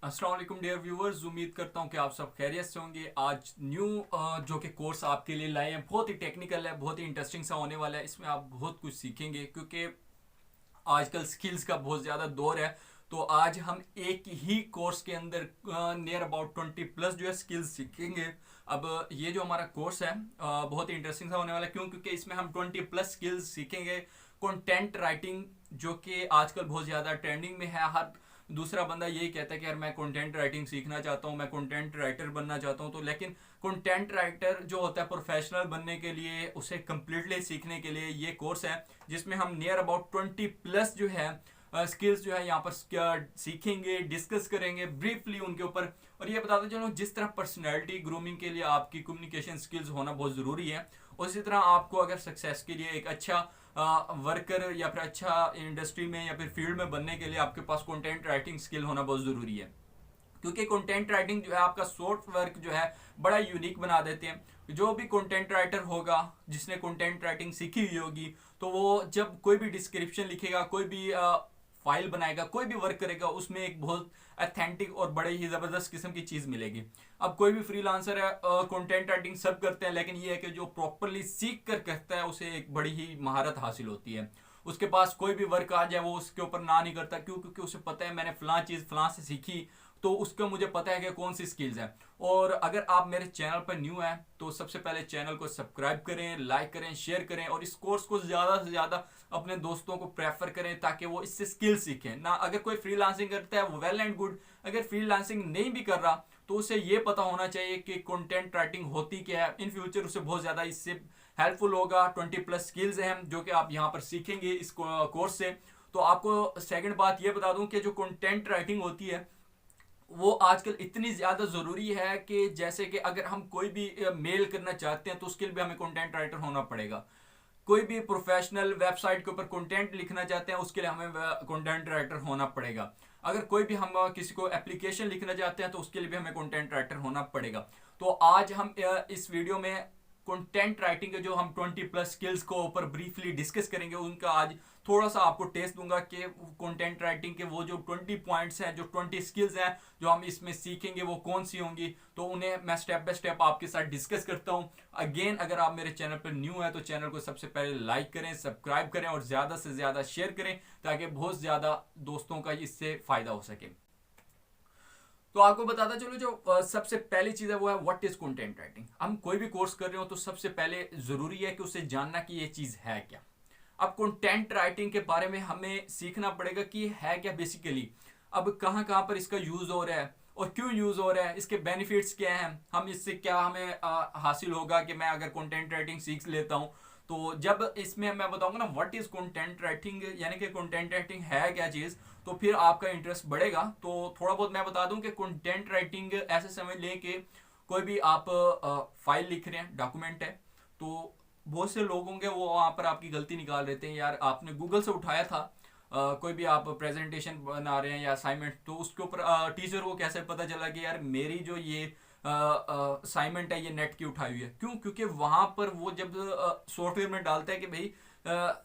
अस्सलाम वालेकुम dear viewers, उम्मीद करता हूँ कि आप सब खैरियत से होंगे। आज न्यू जो कि कोर्स आपके लिए लाए हैं, बहुत ही टेक्निकल है, बहुत ही इंटरेस्टिंग सा होने वाला है। इसमें आप बहुत कुछ सीखेंगे क्योंकि आजकल स्किल्स का बहुत ज़्यादा दौर है। तो आज हम एक ही कोर्स के अंदर नियर अबाउट 20+ जो है स्किल्स सीखेंगे। अब ये जो हमारा कोर्स है बहुत ही इंटरेस्टिंग सा होने वाला है। क्यों? क्योंकि इसमें हम 20+ स्किल्स सीखेंगे। कंटेंट राइटिंग जो कि आजकल बहुत ज़्यादा ट्रेंडिंग में है। हर दूसरा बंदा यही कहता है कि यार मैं कंटेंट राइटिंग सीखना चाहता हूँ, मैं कंटेंट राइटर बनना चाहता हूँ। तो लेकिन कंटेंट राइटर जो होता है प्रोफेशनल बनने के लिए, उसे कम्प्लीटली सीखने के लिए ये कोर्स है जिसमें हम नियर अबाउट 20+ जो है स्किल्स जो है यहाँ पर सीखेंगे, डिस्कस करेंगे ब्रीफली उनके ऊपर। और ये बताते चलो, जिस तरह पर्सनैलिटी ग्रूमिंग के लिए आपकी कम्युनिकेशन स्किल्स होना बहुत ज़रूरी है, उसी तरह आपको अगर सक्सेस के लिए एक अच्छा वर्कर या फिर अच्छा इंडस्ट्री में या फिर फील्ड में बनने के लिए आपके पास कंटेंट राइटिंग स्किल होना बहुत ज़रूरी है। क्योंकि कंटेंट राइटिंग जो है आपका सॉफ्ट वर्क जो है बड़ा यूनिक बना देते हैं। जो भी कंटेंट राइटर होगा जिसने कंटेंट राइटिंग सीखी हुई होगी, तो वो जब कोई भी डिस्क्रिप्शन लिखेगा, कोई भी फाइल बनाएगा, कोई भी वर्क करेगा, उसमें एक बहुत अथेंटिक और बड़े ही ज़बरदस्त किस्म की चीज़ मिलेगी। अब कोई भी फ्रीलांसर है, कंटेंट राइटिंग सब करते हैं, लेकिन ये है कि जो प्रॉपरली सीख कर करता है उसे एक बड़ी ही महारत हासिल होती है। उसके पास कोई भी वर्क आ जाए वो उसके ऊपर ना नहीं करता। क्यों? क्योंकि उसे पता है मैंने फलां चीज़ फलां से सीखी, तो उसका मुझे पता है कि कौन सी स्किल्स है। और अगर आप मेरे चैनल पर न्यू हैं तो सबसे पहले चैनल को सब्सक्राइब करें, लाइक करें, शेयर करें और इस कोर्स को ज़्यादा से ज़्यादा अपने दोस्तों को प्रेफर करें ताकि वो इससे स्किल सीखें ना। अगर कोई फ्रीलांसिंग करता है वो वेल एंड गुड, अगर फ्रीलांसिंग नहीं भी कर रहा तो उसे ये पता होना चाहिए कि कंटेंट राइटिंग होती क्या है। इन फ्यूचर उसे बहुत ज़्यादा इससे हेल्पफुल होगा। 20+ स्किल्स हैं जो कि आप यहाँ पर सीखेंगे इस कोर्स से। तो आपको सेकंड बात ये बता दूं कि जो कंटेंट राइटिंग होती है वो आजकल इतनी ज़्यादा ज़रूरी है कि जैसे कि अगर हम कोई भी मेल करना चाहते हैं तो उसके लिए भी हमें कंटेंट राइटर होना पड़ेगा। कोई भी प्रोफेशनल वेबसाइट के ऊपर कंटेंट लिखना चाहते हैं उसके लिए हमें कंटेंट राइटर होना पड़ेगा। अगर कोई भी हम किसी को एप्लीकेशन लिखना चाहते हैं तो उसके लिए भी हमें कंटेंट राइटर होना पड़ेगा। तो आज हम इस वीडियो में कंटेंट राइटिंग के जो हम 20+ स्किल्स को ऊपर ब्रीफली डिस्कस करेंगे, उनका आज थोड़ा सा आपको टेस्ट दूंगा कि कंटेंट राइटिंग के वो जो 20 पॉइंट्स हैं, जो 20 स्किल्स हैं जो हम इसमें सीखेंगे वो कौन सी होंगी। तो उन्हें मैं स्टेप बाय स्टेप आपके साथ डिस्कस करता हूं। अगेन, अगर आप मेरे चैनल पर न्यू है तो चैनल को सबसे पहले लाइक करें, सब्सक्राइब करें और ज़्यादा से ज़्यादा शेयर करें ताकि बहुत ज़्यादा दोस्तों का इससे फ़ायदा हो सके। तो आपको बताता चलो, जो सबसे पहली चीज़ है वो है व्हाट इज़ कंटेंट राइटिंग। हम कोई भी कोर्स कर रहे हो तो सबसे पहले ज़रूरी है कि उसे जानना कि ये चीज़ है क्या। अब कंटेंट राइटिंग के बारे में हमें सीखना पड़ेगा कि है क्या बेसिकली। अब कहाँ कहाँ पर इसका यूज़ हो रहा है और क्यों यूज़ हो रहा है, इसके बेनिफिट्स क्या हैं, हम इससे क्या हमें हासिल होगा कि मैं अगर कंटेंट राइटिंग सीख लेता हूँ। तो जब इसमें मैं बताऊंगा ना व्हाट इज़ कंटेंट राइटिंग, यानी कि कंटेंट राइटिंग है क्या चीज़, तो फिर आपका इंटरेस्ट बढ़ेगा। तो थोड़ा बहुत मैं बता दूं कि कंटेंट राइटिंग ऐसे समझ लें कि कोई भी आप फाइल लिख रहे हैं, डॉक्यूमेंट है, तो बहुत से लोग होंगे वो वहाँ पर आपकी गलती निकाल देते हैं। यार आपने गूगल से उठाया था, कोई भी आप प्रेजेंटेशन बना रहे हैं या असाइनमेंट, तो उसके ऊपर टीचर को कैसे पता चला कि यार मेरी जो ये असाइनमेंट है ये नेट की उठाई हुई है। क्यों? क्योंकि वहाँ पर वो जब सॉफ्टवेयर में डालता है कि भाई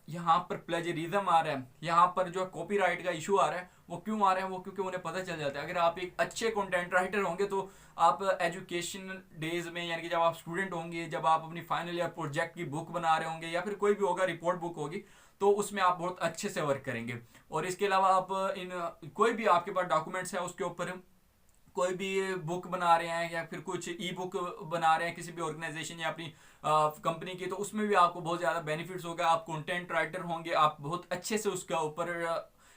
यहाँ पर प्लेजरिज्म आ रहा है, यहाँ पर जो कॉपीराइट का इशू आ रहा है, वो क्यों आ रहा है, वो क्योंकि उन्हें पता चल जाता है। अगर आप एक अच्छे कंटेंट राइटर होंगे तो आप एजुकेशन डेज में, यानी कि जब आप स्टूडेंट होंगे, जब आप अपनी फाइनल ईयर प्रोजेक्ट की बुक बना रहे होंगे या फिर कोई भी होगा रिपोर्ट बुक होगी, तो उसमें आप बहुत अच्छे से वर्क करेंगे। और इसके अलावा आप इन कोई भी आपके पास डॉक्यूमेंट्स है उसके ऊपर कोई भी बुक बना रहे हैं या फिर कुछ ई बुक बना रहे हैं किसी भी ऑर्गेनाइजेशन या अपनी कंपनी की, तो उसमें भी आपको बहुत ज़्यादा बेनिफिट्स होगा। आप कंटेंट राइटर होंगे, आप बहुत अच्छे से उसका ऊपर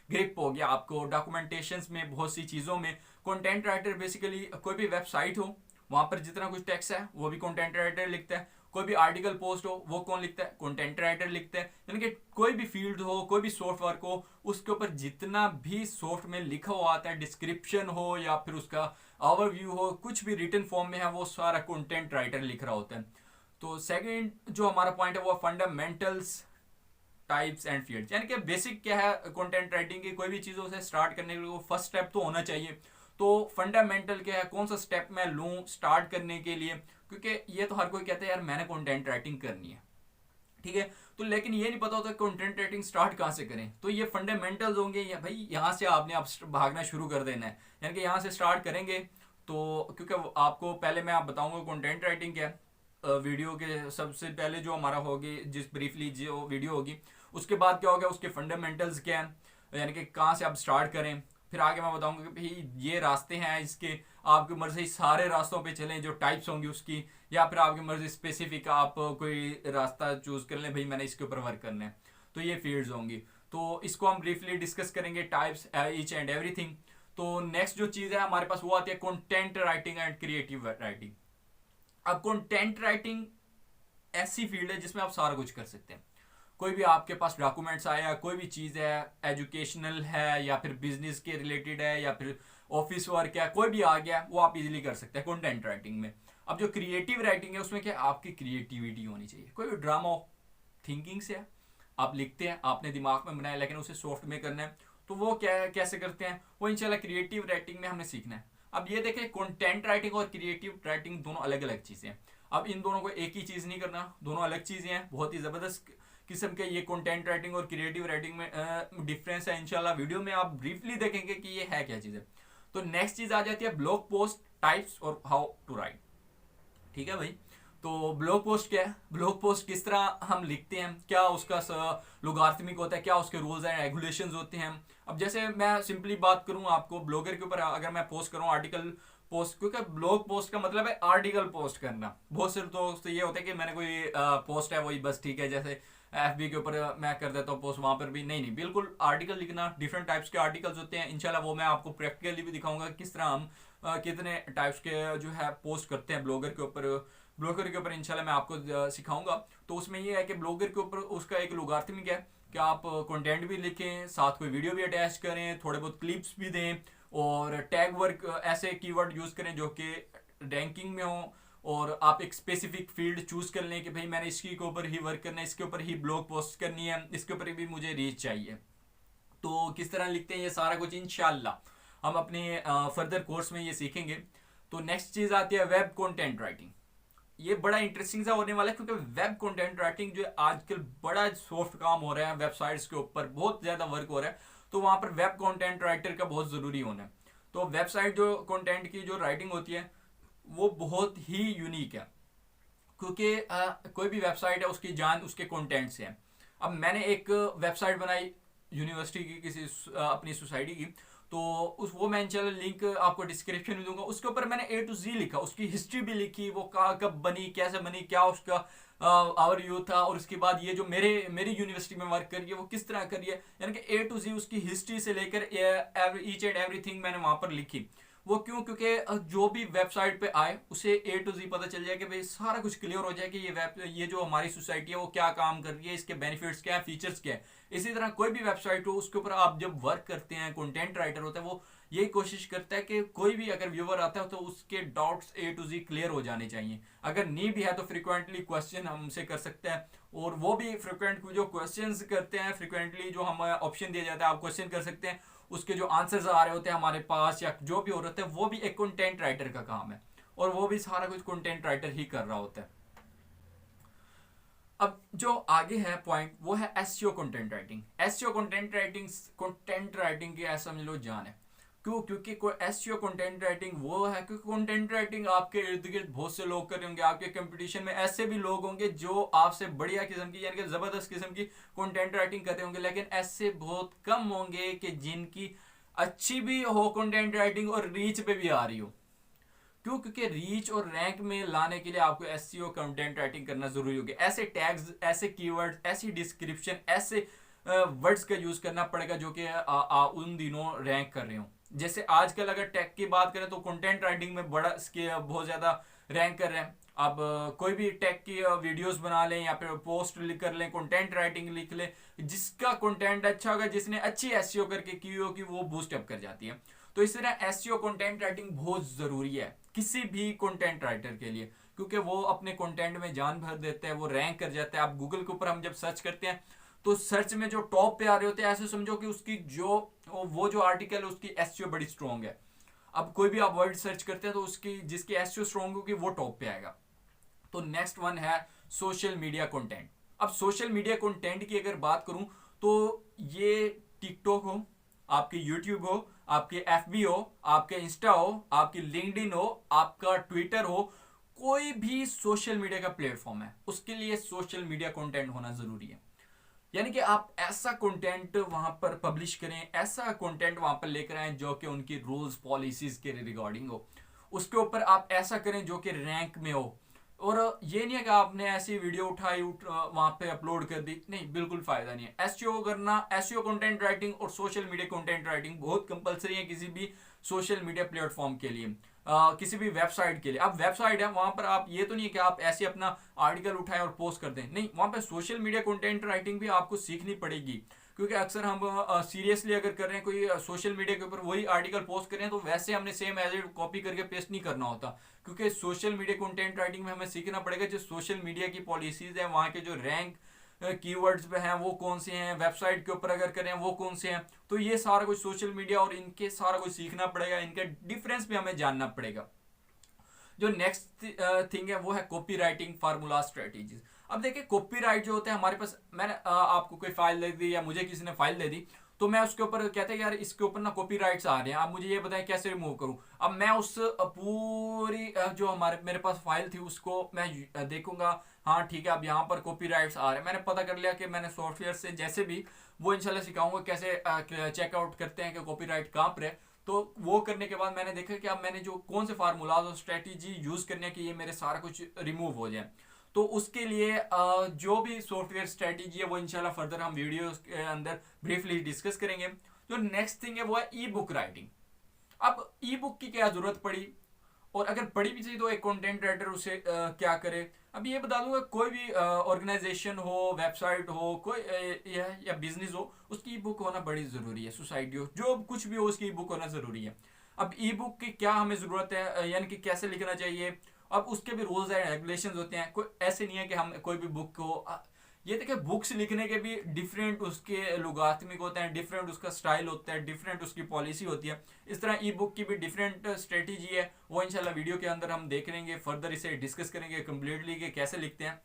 ग्रिप हो गया आपको डॉक्यूमेंटेशंस में, बहुत सी चीज़ों में। कंटेंट राइटर बेसिकली कोई भी वेबसाइट हो वहाँ पर जितना कुछ टेक्स्ट है वो भी कंटेंट राइटर लिखता है। कोई भी आर्टिकल पोस्ट हो वो कौन लिखता है? कंटेंट राइटर लिखता है। यानी कि कोई भी फील्ड हो, कोई भी सॉफ्टवेयर हो, उसके ऊपर जितना भी सॉफ्ट में लिखा हुआ आता है, डिस्क्रिप्शन हो या फिर उसका ओवरव्यू हो, कुछ भी रिटन फॉर्म में है, वो सारा कंटेंट राइटर लिख रहा होता है। तो सेकंड जो हमारा पॉइंट है वो फंडामेंटल्स, टाइप्स एंड फील्ड्स, यानी कि बेसिक क्या है कंटेंट राइटिंग की। कोई भी चीज़ों से स्टार्ट करने के लिए फर्स्ट स्टेप तो होना चाहिए। तो फंडामेंटल क्या है, कौन सा स्टेप मैं लूँ स्टार्ट करने के लिए, क्योंकि ये तो हर कोई कहता है यार मैंने कंटेंट राइटिंग करनी है, ठीक है। तो लेकिन ये नहीं पता होता कंटेंट राइटिंग स्टार्ट कहाँ से करें। तो ये फंडामेंटल्स होंगे, या भाई यहाँ से आपने आप भागना शुरू कर देना है, यानी कि यहाँ से स्टार्ट करेंगे। तो क्योंकि आपको पहले मैं आप बताऊंगा कंटेंट राइटिंग क्या है। वीडियो के सबसे पहले जो हमारा होगी, जिस ब्रीफली जो वीडियो होगी, उसके बाद क्या होगा, उसके फंडामेंटल्स क्या हैं, यानी कि कहाँ से आप स्टार्ट करें। फिर आगे मैं बताऊंगा कि भाई ये रास्ते हैं इसके, आपकी मर्जी सारे रास्तों पे चलें जो टाइप्स होंगी उसकी, या फिर आपकी मर्जी स्पेसिफिक आप कोई रास्ता चूज कर लें, भाई मैंने इसके ऊपर वर्क करना है। तो ये फील्ड्स होंगी, तो इसको हम ब्रीफली डिस्कस करेंगे, टाइप्स ईच एंड एवरीथिंग। तो नेक्स्ट जो चीज़ है हमारे पास वो आती है content writing and creative writing. अब कंटेंट राइटिंग ऐसी फील्ड है जिसमें आप सारा कुछ कर सकते हैं। कोई भी आपके पास डॉक्यूमेंट्स आया, कोई भी चीज़ है, एजुकेशनल है या फिर बिजनेस के रिलेटेड है या फिर ऑफिस वर्क है, कोई भी आ गया वो आप इजीली कर सकते हैं कंटेंट राइटिंग में। अब जो क्रिएटिव राइटिंग है उसमें क्या, आपकी क्रिएटिविटी होनी चाहिए। कोई भी ड्रामा थिंकिंग से है, आप लिखते हैं, आपने दिमाग में बनाया लेकिन उसे सॉफ्ट में करना है, तो वो क्या कैसे करते हैं, वो इंशाल्लाह क्रिएटिव राइटिंग में हमने सीखना है। अब ये देखें, कंटेंट राइटिंग और क्रिएटिव राइटिंग दोनों अलग अलग चीज़ें हैं। अब इन दोनों को एक ही चीज़ नहीं करना, दोनों अलग चीज़ें हैं, बहुत ही ज़बरदस्त किस्म के ये कंटेंट राइटिंग और क्रिएटिव राइटिंग में डिफरेंस है। इंशाल्लाह वीडियो में आप ब्रीफली देखेंगे कि ये है क्या चीज़ है। तो नेक्स्ट चीज़ आ जाती है ब्लॉग पोस्ट टाइप्स और हाउ टू राइट। ठीक है भाई, तो ब्लॉग पोस्ट क्या है, ब्लॉग पोस्ट किस तरह हम लिखते हैं, क्या उसका लॉगरिथमिक होता है, क्या उसके रूल्स एंड रेगुलेशंस होते हैं। अब जैसे मैं सिंपली बात करूं आपको ब्लॉगर के ऊपर, अगर मैं पोस्ट करूं आर्टिकल पोस्ट, क्योंकि ब्लॉग पोस्ट का मतलब है आर्टिकल पोस्ट करना। बहुत से दोस्त ये होता है कि मैंने कोई पोस्ट है वही बस ठीक है, जैसे FB के ऊपर मैं कर देता हूँ पोस्ट, वहां पर भी नहीं, बिल्कुल आर्टिकल लिखना, डिफरेंट टाइप्स के आर्टिकल्स होते हैं। इंशाल्लाह वो मैं आपको प्रैक्टिकली भी दिखाऊंगा किस तरह हम कितने टाइप्स के जो है पोस्ट करते हैं ब्लॉगर के ऊपर। ब्लॉगर के ऊपर इंशाल्लाह मैं आपको सिखाऊंगा। तो उसमें ये है कि ब्लॉगर के ऊपर उसका एक लॉगरिथमिक है कि आप कंटेंट भी लिखें, साथ कोई वीडियो भी अटैच करें, थोड़े बहुत क्लिप्स भी दें, और टैग वर्क ऐसे कीवर्ड यूज करें जो कि रैंकिंग में हो, और आप एक स्पेसिफिक फील्ड चूज कर लें कि भाई मैंने इसके ऊपर ही वर्क करना है, इसके ऊपर ही ब्लॉग पोस्ट करनी है, इसके ऊपर भी मुझे रीच चाहिए। तो किस तरह लिखते हैं ये सारा कुछ इंशाल्लाह हम अपने फर्दर कोर्स में ये सीखेंगे। तो नेक्स्ट चीज आती है वेब कंटेंट राइटिंग। ये बड़ा इंटरेस्टिंग सा होने वाला है, क्योंकि वेब कंटेंट राइटिंग जो है आजकल बड़ा सॉफ्ट काम हो रहा है, वेबसाइट्स के ऊपर बहुत ज्यादा वर्क हो रहा है, तो वहां पर वेब कंटेंट राइटर का बहुत जरूरी होना है। तो वेबसाइट जो कंटेंट की जो राइटिंग होती है वो बहुत ही यूनिक है, क्योंकि कोई भी वेबसाइट है उसकी जान उसके कंटेंट से है। अब मैंने एक वेबसाइट बनाई यूनिवर्सिटी की, किसी अपनी सोसाइटी की, तो उस वो मैं इंशाल्लाह लिंक आपको डिस्क्रिप्शन में दूंगा। उसके ऊपर मैंने A to Z लिखा, उसकी हिस्ट्री भी लिखी, वो कब बनी, कैसे बनी, क्या उसका आवर यू था, और उसके बाद ये जो मेरी यूनिवर्सिटी में वर्क करी है वो किस तरह करी है, यानी कि A to Z उसकी हिस्ट्री से लेकर ईच एंड एवरीथिंग मैंने वहां पर लिखी। वो क्यों, क्योंकि जो भी वेबसाइट पे आए उसे A to Z पता चल जाए कि भाई सारा कुछ क्लियर हो जाए कि ये जो हमारी सोसाइटी है वो क्या काम कर रही है, इसके बेनिफिट्स क्या है, फीचर्स क्या है। इसी तरह कोई भी वेबसाइट हो उसके ऊपर आप जब वर्क करते हैं, कंटेंट राइटर होता है वो यही कोशिश करता है कि कोई भी अगर व्यूअर आता है तो उसके doubts A to Z clear हो जाने चाहिए। अगर नहीं भी है तो फ्रिक्वेंटली क्वेश्चन हमसे कर सकते हैं, और वो भी फ्रिक्वेंट जो क्वेश्चन करते हैं, फ्रिक्वेंटली जो हम ऑप्शन दिया जाता है आप क्वेश्चन कर सकते हैं, उसके जो आंसर्स आ रहे होते हैं हमारे पास या जो भी हो रहे होते हैं, वो भी एक कंटेंट राइटर का काम है, और वो भी सारा कुछ कंटेंट राइटर ही कर रहा होता है। अब जो आगे है पॉइंट वो है SEO content writing. SEO content writing की ऐसा समझ लो जान है। क्यों, क्योंकि एसईओ कंटेंट राइटिंग वो है क्योंकि कंटेंट राइटिंग आपके इर्द गिर्द बहुत से लोग कर रहे होंगे, आपके कंपटीशन में ऐसे भी लोग होंगे जो आपसे बढ़िया किस्म की यानी कि जबरदस्त किस्म की कंटेंट राइटिंग कर रहे होंगे, लेकिन ऐसे बहुत कम होंगे कि जिनकी अच्छी भी हो कंटेंट राइटिंग और रीच पे भी आ रही हो। क्यों, क्योंकि रीच और रैंक में लाने के लिए आपको एसईओ कंटेंट राइटिंग करना जरूरी होगी। ऐसे टैग्स, ऐसे कीवर्ड्स, ऐसी डिस्क्रिप्शन, ऐसे वर्ड्स का यूज करना पड़ेगा जो कि उन दिनों रैंक कर रहे हो। जैसे आजकल अगर टैग की बात करें तो कंटेंट राइटिंग में बड़ा बहुत ज्यादा रैंक कर रहे हैं। अब कोई भी टैग की वीडियोस बना लें या फिर पोस्ट लिख कर लें, कंटेंट राइटिंग लिख लें, जिसका कंटेंट अच्छा होगा, जिसने अच्छी एसईओ करके की होगी वो बूस्ट अप कर जाती है। तो इस तरह एसईओ कंटेंट राइटिंग बहुत जरूरी है किसी भी कंटेंट राइटर के लिए, क्योंकि वो अपने कंटेंट में जान भर देता है, वो रैंक कर जाता है। आप गूगल के ऊपर हम जब सर्च करते हैं तो सर्च में जो टॉप पे आ रहे होते हैं, ऐसे समझो कि उसकी वो जो आर्टिकल है उसकी एसईओ बड़ी स्ट्रॉन्ग है। अब कोई भी आप वर्ड सर्च करते हैं तो उसकी जिसकी एसईओ स्ट्रॉन्ग होगी वो टॉप पे आएगा। तो नेक्स्ट वन है सोशल मीडिया कंटेंट। अब सोशल मीडिया कंटेंट की अगर बात करूं तो ये टिकटॉक हो, आपके यूट्यूब हो, आपके एफबी हो, आपके इंस्टा हो, आपकी लिंक्डइन हो, आपका ट्विटर हो, कोई भी सोशल मीडिया का प्लेटफॉर्म है, उसके लिए सोशल मीडिया कंटेंट होना जरूरी है। यानी कि आप ऐसा कंटेंट वहां पर पब्लिश करें, ऐसा कंटेंट वहां पर लेकर आए जो कि उनकी रूल्स पॉलिसीज के रिगार्डिंग हो, उसके ऊपर आप ऐसा करें जो कि रैंक में हो। और ये नहीं है कि आपने ऐसी वीडियो उठाई वहां पे अपलोड कर दी, नहीं, बिल्कुल फायदा नहीं है। एसईओ करना, एसईओ कंटेंट राइटिंग और सोशल मीडिया कंटेंट राइटिंग बहुत कंपलसरी है किसी भी सोशल मीडिया प्लेटफॉर्म के लिए, किसी भी वेबसाइट के लिए। अब वेबसाइट है, वहां पर आप ये तो नहीं है कि आप ऐसे अपना आर्टिकल उठाएं और पोस्ट कर दें, नहीं, वहां पर सोशल मीडिया कंटेंट राइटिंग भी आपको सीखनी पड़ेगी। क्योंकि अक्सर हम सीरियसली अगर कर रहे हैं कोई सोशल मीडिया के ऊपर वही आर्टिकल पोस्ट करें तो वैसे हमने सेम एज इट कॉपी करके पेस्ट नहीं करना होता। क्योंकि सोशल मीडिया कंटेंट राइटिंग में हमें सीखना पड़ेगा जो सोशल मीडिया की पॉलिसीज है, वहाँ के जो रैंक कीवर्ड्स पे हैं वो कौन से हैं, वेबसाइट के ऊपर अगर करें वो कौन से हैं। तो ये सारा कुछ सोशल मीडिया और इनके सारा कुछ सीखना पड़ेगा, इनका डिफरेंस भी हमें जानना पड़ेगा। जो नेक्स्ट थिंग है वो है कॉपी राइटिंग फार्मूला स्ट्रेटेजीज। अब देखिए कॉपीराइट जो होता है हमारे पास, मैंने आपको कोई फाइल दे दी या मुझे किसी ने फाइल दे दी, तो मैं उसके ऊपर कहते हैं यार इसके ऊपर ना कॉपीराइट्स आ रहे हैं, आप मुझे ये बताएं कैसे रिमूव करूं। अब मैं उस पूरी जो मेरे पास फाइल थी उसको मैं देखूंगा, हाँ ठीक है, अब यहाँ पर कॉपीराइट्स आ रहे हैं, मैंने पता कर लिया कि मैंने सॉफ्टवेयर से जैसे भी वो इंशाल्लाह सिखाऊंगा कैसे चेकआउट करते हैं कि कॉपीराइट कहाँ पर है। तो वो करने के बाद मैंने देखा कि अब मैंने जो कौन से फार्मूलाज और स्ट्रेटेजी यूज करने की ये मेरे सारा कुछ रिमूव हो जाए। तो उसके लिए जो भी सॉफ्टवेयर स्ट्रेटेजी है वो इंशाल्लाह फर्दर हम वीडियो के अंदर ब्रीफली डिस्कस करेंगे। जो नेक्स्ट थिंग है वो है ई बुक राइटिंग। अब ई बुक की क्या जरूरत पड़ी, और अगर पड़ी भी थी तो एक कंटेंट राइटर उसे क्या करे। अब ये बता दूंगा, कोई भी ऑर्गेनाइजेशन हो, वेबसाइट हो, कोई या बिजनेस हो, उसकी ई बुक होना बड़ी जरूरी है। सोसाइटी हो, जो कुछ भी हो, उसकी ई बुक होना जरूरी है। अब ई बुक की क्या हमें जरूरत है, यानी कि कैसे लिखना चाहिए, अब उसके भी रूल्स एंड रेगुलेशंस होते हैं। कोई ऐसे नहीं है कि हम कोई भी बुक को ये देखिए बुक्स लिखने के भी डिफरेंट उसके लुगात्मिक होते हैं, डिफरेंट उसका स्टाइल होता है, डिफरेंट उसकी पॉलिसी होती है। इस तरह ई बुक की भी डिफरेंट स्ट्रेटेजी है, वो इंशाल्लाह वीडियो के अंदर हम देख लेंगे, फर्दर इसे डिस्कस करेंगे कंप्लीटली कि कैसे लिखते हैं।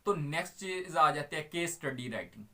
तो नेक्स्ट चीज आ जाती है केस स्टडी राइटिंग।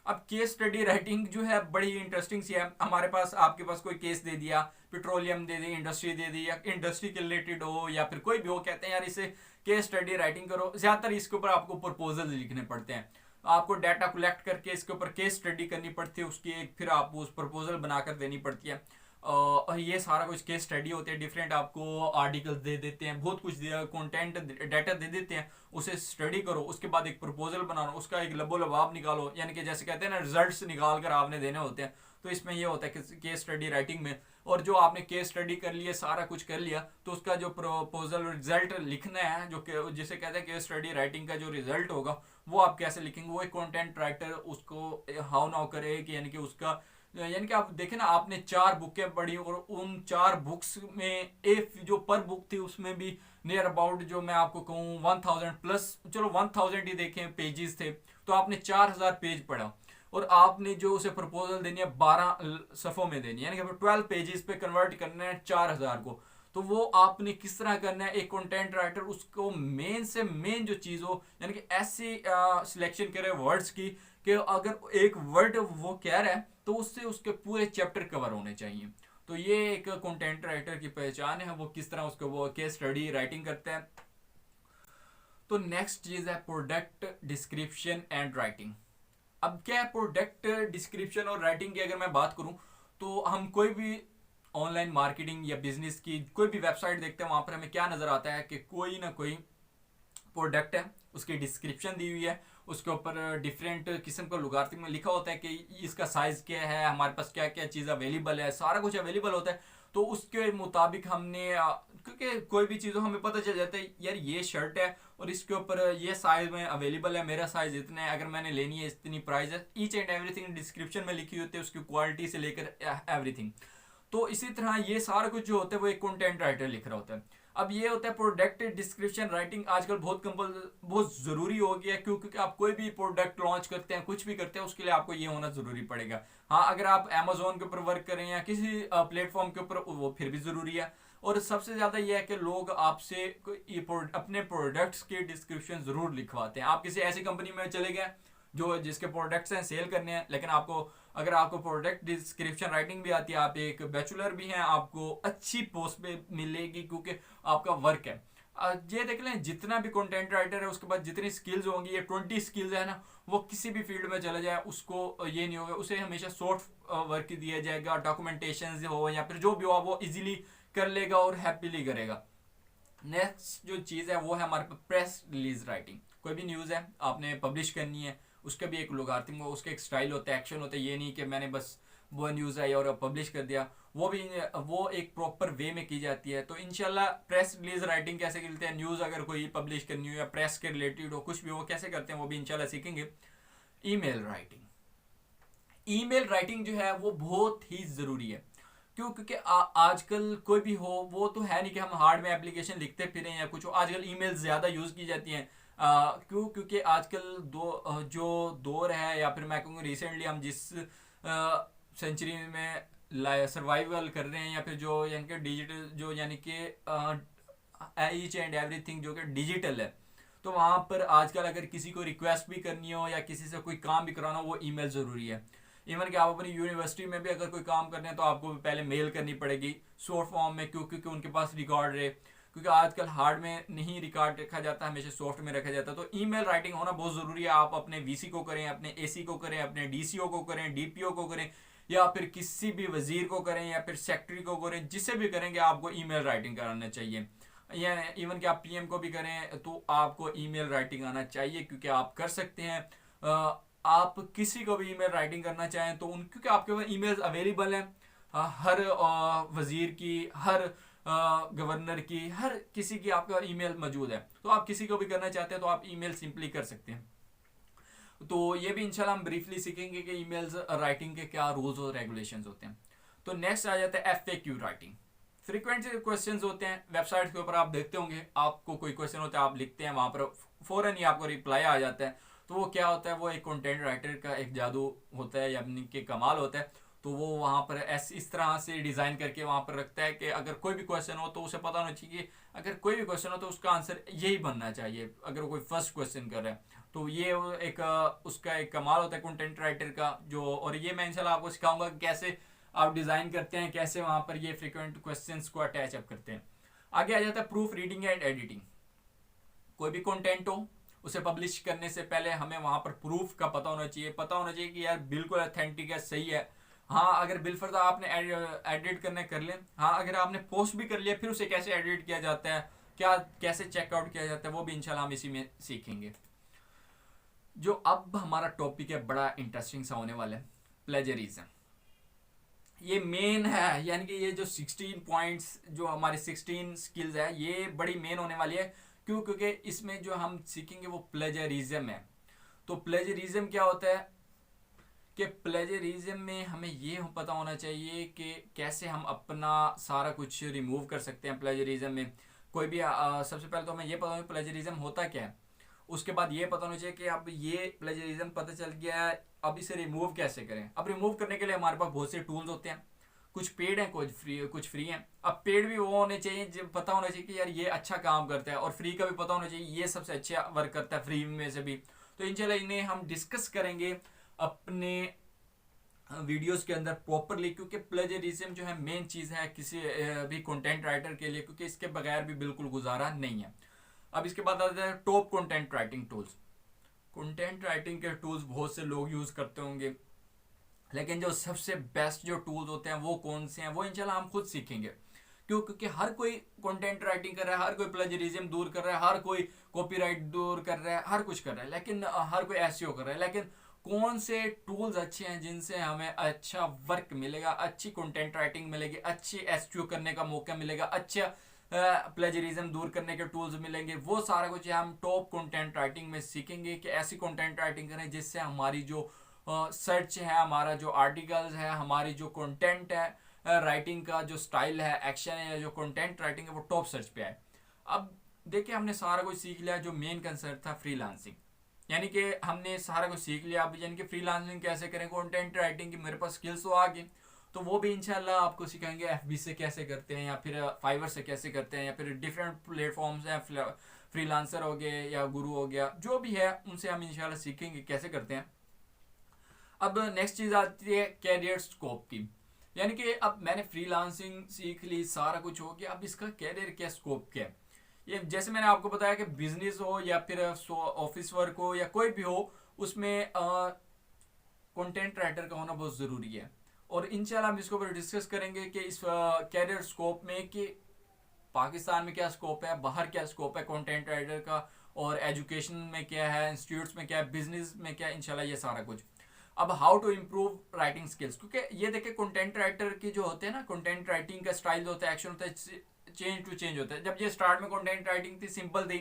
अब केस स्टडी राइटिंग जो है बड़ी इंटरेस्टिंग सी है। हमारे पास, आपके पास कोई केस दे दिया, पेट्रोलियम दे दी, इंडस्ट्री दे दी, या इंडस्ट्री के रिलेटेड हो या फिर कोई भी हो, कहते हैं यार इसे केस स्टडी राइटिंग करो। ज्यादातर इसके ऊपर आपको प्रपोजल लिखने पड़ते हैं, आपको डाटा कलेक्ट करके इसके ऊपर केस स्टडी करनी पड़ती है, उसकी एक फिर आपको उस प्रपोजल बनाकर देनी पड़ती है। और ये सारा कुछ केस स्टडी होते हैं, डिफरेंट आपको आर्टिकल्स दे देते हैं, बहुत कुछ कंटेंट डाटा दे देते हैं, उसे स्टडी करो, उसके बाद एक प्रपोजल बनाओ, उसका एक लबो लबाब निकालो, यानी कि जैसे कहते हैं ना रिजल्ट्स निकाल कर आपने देने होते हैं। तो इसमें ये होता है कि केस स्टडी राइटिंग में, और जो आपने केस स्टडी कर लिया, सारा कुछ कर लिया, तो उसका जो प्रपोजल रिजल्ट लिखना है, जो जिसे कहते हैं केस स्टडी राइटिंग का जो रिजल्ट होगा, वो आप कैसे लिखेंगे, वो एक कंटेंट राइटर उसको हाउ नाउ करे कि यानी कि उसका, यानी कि आप देखें ना, आपने 4 बुकें पढ़ी और उन 4 बुक्स में एक जो पर बुक थी उसमें भी नियर अबाउट, जो मैं आपको कहूँ 1000 प्लस, चलो 1000 ही देखें पेजेस थे, तो आपने 4000 पेज पढ़ा, और आपने जो उसे प्रपोजल देनी है 12 सफ़ों में देनी है, यानी कि 12 पेजेस पे कन्वर्ट करना है 4000 को। तो वो आपने किस तरह करना है, एक कंटेंट राइटर उसको मेन से मेन जो चीज़ हो, यानी कि ऐसी सिलेक्शन करे वर्ड्स की कि अगर एक वर्ड वो कह रहा है तो उससे उसके पूरे चैप्टर कवर होने चाहिए। तो ये एक कंटेंट राइटर की पहचान है, वो किस तरह उसको वो केस स्टडी राइटिंग करते हैं। तो नेक्स्ट चीज़ है प्रोडक्ट डिस्क्रिप्शन एंड राइटिंग। अब क्या है प्रोडक्ट डिस्क्रिप्शन और राइटिंग की अगर मैं बात करूं, तो हम कोई भी ऑनलाइन मार्केटिंग या बिजनेस की कोई भी वेबसाइट देखते हैं, वहां पर हमें क्या नजर आता है कि कोई ना कोई प्रोडक्ट है, उसकी डिस्क्रिप्शन दी हुई है, उसके ऊपर डिफरेंट किस्म का लुगार्थिक में लिखा होता है कि इसका साइज क्या है, हमारे पास क्या क्या चीज़ अवेलेबल है, सारा कुछ अवेलेबल होता है। तो उसके मुताबिक हमने क्योंकि कोई भी चीज़ों हमें पता चल जाता है यार ये शर्ट है और इसके ऊपर ये साइज में अवेलेबल है, मेरा साइज इतना है, अगर मैंने लेनी है इतनी प्राइस है, ईच एंड एवरीथिंग डिस्क्रिप्शन में लिखी होती है, उसकी क्वालिटी से लेकर एवरीथिंग। तो इसी तरह ये सारा कुछ जो होता है वो एक कंटेंट राइटर लिख रहा होता है। अब ये होता है प्रोडक्ट डिस्क्रिप्शन राइटिंग आजकल बहुत ज़रूरी हो गया है, क्योंकि आप कोई भी प्रोडक्ट लॉन्च करते हैं, कुछ भी करते हैं, उसके लिए आपको ये होना ज़रूरी पड़ेगा। हाँ, अगर आप अमेजोन के ऊपर वर्क करें या किसी प्लेटफॉर्म के ऊपर, वो फिर भी ज़रूरी है। और सबसे ज़्यादा ये है कि लोग आपसे अपने प्रोडक्ट्स के डिस्क्रिप्शन ज़रूर लिखवाते हैं। आप किसी ऐसी कंपनी में चले गए जो जिसके प्रोडक्ट्स हैं, सेल करने हैं, लेकिन अगर आपको प्रोडक्ट डिस्क्रिप्शन राइटिंग भी आती है, आप एक बैचलर भी हैं, आपको अच्छी पोस्ट पे मिलेगी क्योंकि आपका वर्क है। ये देख लें, जितना भी कंटेंट राइटर है उसके पास जितनी स्किल्स होंगी, ये 20 स्किल्स है ना, वो किसी भी फील्ड में चला जाए उसको ये नहीं होगा, उसे हमेशा शॉर्ट वर्क दिया जाएगा, डॉक्यूमेंटेशन हो या फिर जो भी हो वो इजीली कर लेगा और हैप्पीली करेगा। नेक्स्ट जो चीज़ है वो है हमारे पास प्रेस रिलीज राइटिंग। कोई भी न्यूज़ है आपने पब्लिश करनी है, उसका भी एक लोगारिथम हो, उसका एक स्टाइल होता है, एक्शन होता है। ये नहीं कि मैंने बस वो न्यूज़ आई और पब्लिश कर दिया, वो एक प्रॉपर वे में की जाती है। तो इंशाल्लाह प्रेस रिलीज राइटिंग कैसे करते हैं, न्यूज़ अगर कोई पब्लिश करनी हो या प्रेस के रिलेटेड हो, कुछ भी हो कैसे करते हैं, वो भी इंशाल्लाह सीखेंगे। ईमेल राइटिंग, ईमेल राइटिंग जो है वो बहुत ही ज़रूरी है। क्यों? क्योंकि आजकल कोई भी हो, वो तो है नहीं कि हम हार्ड में एप्लीकेशन लिखते फिरें या कुछ हो, आजकल ईमेल ज़्यादा यूज़ की जाती हैं। क्यों? क्योंकि आजकल जो दौर है, या फिर मैं कहूँगा रिसेंटली हम जिस सेंचुरी में सर्वाइवल कर रहे हैं, या फिर जो यानी कि डिजिटल, जो यानी कि ईच एंड एवरीथिंग जो कि डिजिटल है, तो वहाँ पर आजकल अगर किसी को रिक्वेस्ट भी करनी हो या किसी से कोई काम भी कराना हो, वो ईमेल ज़रूरी है। इवन कि आप अपनी यूनिवर्सिटी में भी अगर कोई काम करने हैं तो आपको पहले मेल करनी पड़ेगी शॉर्ट फॉर्म में, क्योंकि उनके पास रिकॉर्ड रहे, क्योंकि आजकल हार्ड में नहीं रिकॉर्ड रखा जाता, हमेशा सॉफ्ट में रखा जाता है। तो ईमेल राइटिंग होना बहुत ज़रूरी है। आप अपने वीसी को करें, अपने एसी को करें, अपने डीसीओ को करें, डीपीओ को करें, या फिर किसी भी वजीर को करें, या फिर सेक्रेटरी को करें, जिसे भी करेंगे आपको ईमेल राइटिंग कराना चाहिए। या इवन कि आप पीएम को भी करें तो आपको ईमेल राइटिंग आना चाहिए, क्योंकि आप कर सकते हैं। आप किसी को भी ईमेल राइटिंग करना चाहें तो क्योंकि आपके पास ईमेल्स अवेलेबल हैं, हर वजीर की, हर गवर्नर की, हर किसी की आपका ईमेल मौजूद है। तो आप किसी को भी करना चाहते हैं तो आप ईमेल सिंपली कर सकते हैं। तो ये भी इंशाल्लाह हम ब्रीफली सीखेंगे कि ईमेल्स राइटिंग के क्या रूल्स और रेगुलेशंस होते हैं। तो नेक्स्ट आ जाता है एफएक्यू राइटिंग। फ्रीक्वेंट क्वेश्चंस होते हैं, वेबसाइट के ऊपर आप देखते होंगे, आपको कोई क्वेश्चन होता है, आप लिखते हैं, वहाँ पर फ़ौरन ही आपको रिप्लाई आ जाता है। तो वो क्या होता है, वो एक कंटेंट राइटर का एक जादू होता है, यानी कि कमाल होता है। तो वो वहाँ पर इस तरह से डिज़ाइन करके वहाँ पर रखता है कि अगर कोई भी क्वेश्चन हो तो उसे पता होना चाहिए, अगर कोई भी क्वेश्चन हो तो उसका आंसर यही बनना चाहिए, अगर कोई फर्स्ट क्वेश्चन कर रहा है। तो ये एक उसका एक कमाल होता है कंटेंट राइटर का। जो और ये मैं इंशाल्लाह आपको सिखाऊंगा कि कैसे आप डिज़ाइन करते हैं, कैसे वहाँ पर ये फ्रीक्वेंट क्वेश्चंस को अटैच अप करते हैं। आगे आ जाता है प्रूफ रीडिंग एंड एडिटिंग। कोई भी कंटेंट हो, उसे पब्लिश करने से पहले हमें वहाँ पर प्रूफ का पता होना चाहिए कि यार बिल्कुल अथेंटिक है, सही है। हाँ, अगर बिलफर्ज आपने एडिट करने कर लें, हाँ अगर आपने पोस्ट भी कर लिया, फिर उसे कैसे एडिट किया जाता है, कैसे चेकआउट किया जाता है, वो भी इंशाल्लाह हम इसी में सीखेंगे। जो अब हमारा टॉपिक है बड़ा इंटरेस्टिंग सा होने वाला है, प्लेजरिज्म। ये मेन है, यानी कि ये जो 16 पॉइंट्स, जो हमारे 16 स्किल्स है, ये बड़ी मेन होने वाली है। क्यों? क्योंकि इसमें जो हम सीखेंगे वो प्लेजरिज्म है। तो प्लेजरिज्म क्या होता है कि प्लेजरिज्म में हमें ये पता होना चाहिए कि कैसे हम अपना सारा कुछ रिमूव कर सकते हैं प्लेजरिज्म में। कोई भी सबसे पहले तो हमें ये पता होना प्लेजरिज्म होता क्या है, उसके बाद ये पता होना चाहिए कि अब ये प्लेजरिज्म पता चल गया है, अब इसे रिमूव कैसे करें। अब रिमूव करने के लिए हमारे पास बहुत से टूल्स होते हैं, कुछ पेड हैं, कुछ फ्री हैं। अब पेड भी वो होने चाहिए जब पता होना चाहिए कि यार ये अच्छा काम करता है, और फ्री का भी पता होना चाहिए ये सबसे अच्छा वर्क करता है फ्री में से भी। तो इंशाल्लाह इन्हें हम डिस्कस करेंगे अपने वीडियोस के अंदर प्रॉपरली, क्योंकि प्लेजरिज्म जो है मेन चीज़ है किसी भी कंटेंट राइटर के लिए, क्योंकि इसके बगैर भी बिल्कुल गुजारा नहीं है। अब इसके बाद आते हैं top content writing tools. Content writing के टूल्स बहुत से लोग यूज़ करते होंगे, लेकिन जो सबसे बेस्ट जो टूल्स होते हैं वो कौन से हैं, वो इंशाल्लाह हम खुद सीखेंगे। क्यों? क्योंकि हर कोई कंटेंट राइटिंग कर रहा है, हर कोई प्लेजरिज्म दूर कर रहा है, हर कोई कॉपीराइट दूर कर रहा है, हर कुछ कर रहा है, लेकिन हर कोई एसईओ कर रहा है। लेकिन कौन से टूल्स अच्छे हैं जिनसे हमें अच्छा वर्क मिलेगा, अच्छी कंटेंट राइटिंग मिलेगी, अच्छी एसईओ करने का मौका मिलेगा, अच्छा प्लेजरिज्म दूर करने के टूल्स मिलेंगे, वो सारा कुछ हम टॉप कंटेंट राइटिंग में सीखेंगे कि ऐसी कंटेंट राइटिंग करें जिससे हमारी जो सर्च है, हमारा जो आर्टिकल्स है, हमारी जो कंटेंट है, राइटिंग का जो स्टाइल है, एक्शन है, या जो कंटेंट राइटिंग है वो टॉप सर्च पे आए। अब देखिए हमने सारा कुछ सीख लिया, जो मेन कंसर्न था फ्रीलांसिंग, यानी कि हमने सारा कुछ सीख लिया। अब यानी कि फ्रीलांसिंग कैसे करें, कंटेंट राइटिंग की मेरे पास स्किल्स तो आ गई, तो वो भी इंशाल्लाह आपको सिखाएंगे। एफबी से कैसे करते हैं, या फिर फाइवर से कैसे करते हैं, या फिर डिफरेंट प्लेटफॉर्म्स हैं, फ्रीलांसर हो गए या गुरु हो गया, जो भी है उनसे हम इंशाल्लाह सीखेंगे कैसे करते हैं। अब नेक्स्ट चीज़ आती है कैरियर स्कोप की, यानी कि अब मैंने फ्रीलांसिंग सीख ली, सारा कुछ हो गया, अब इसका कैरियर क्या स्कोप क्या है। ये जैसे मैंने आपको बताया कि बिजनेस हो या फिर ऑफिस वर्क हो या कोई भी हो, उसमें कंटेंट राइटर का होना बहुत ज़रूरी है। और इंशाल्लाह हम इसके ऊपर डिस्कस करेंगे कि इस कैरियर स्कोप में कि पाकिस्तान में क्या स्कोप है, बाहर क्या स्कोप है कंटेंट राइटर का, और एजुकेशन में क्या है, इंस्टीट्यूट्स में क्या है, बिजनेस में क्या है, इंशाल्लाह ये सारा कुछ। अब how to improve writing skills, क्योंकि ये देखिए कंटेंट राइटर की जो होते हैं ना, कंटेंट राइटिंग का स्टाइल होता है, एक्शन होता है, चेंज टू चेंज होता है। जब ये स्टार्ट में कंटेंट राइटिंग थी, सिंपल थी,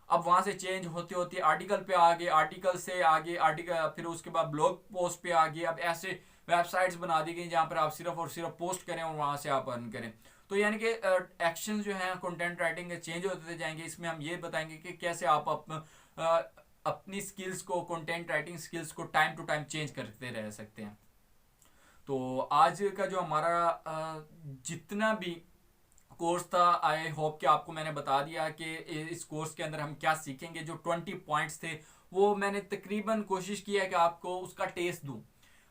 अब वहां से चेंज होती होती आर्टिकल पे आ गए, आर्टिकल से आगे आर्टिकल, फिर उसके बाद ब्लॉग पोस्ट पे आ गए। अब ऐसे वेबसाइट्स बना दी गई जहाँ पर आप सिर्फ और सिर्फ पोस्ट करें और वहां से आप अर्न करें। तो यानी कि एक्शन जो है कंटेंट राइटिंग के चेंज होते जाएंगे। इसमें हम ये बताएंगे कि कैसे आप अपनी स्किल्स को, कंटेंट राइटिंग स्किल्स को टाइम टू टाइम चेंज करते रह सकते हैं। तो आज का जो हमारा जितना भी कोर्स था, आई होप कि आपको मैंने बता दिया कि इस कोर्स के अंदर हम क्या सीखेंगे। जो 20 पॉइंट्स थे वो मैंने तकरीबन कोशिश की है कि आपको उसका टेस्ट दूं।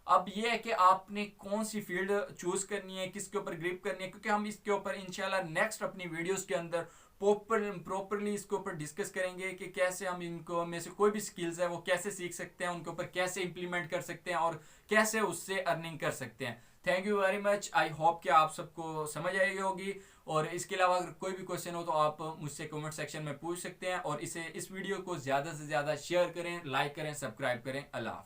अब ये है कि आपने कौन सी फील्ड चूज करनी है, किसके ऊपर ग्रिप करनी है, क्योंकि हम इसके ऊपर इंशाल्लाह नेक्स्ट अपनी वीडियोस के अंदर प्रॉपरली इसके ऊपर डिस्कस करेंगे कि कैसे हम इनको में से कोई भी स्किल्स है वो कैसे सीख सकते हैं, उनके ऊपर कैसे इंप्लीमेंट कर सकते हैं और कैसे उससे अर्निंग कर सकते हैं। Thank you very much. I hope कि आप सबको समझ आई होगी। और इसके अलावा अगर कोई भी क्वेश्चन हो तो आप मुझसे कमेंट सेक्शन में पूछ सकते हैं। और इस वीडियो को ज़्यादा से ज़्यादा शेयर करें, लाइक करें, सब्सक्राइब करें। अल्लाह हाफ़िज़।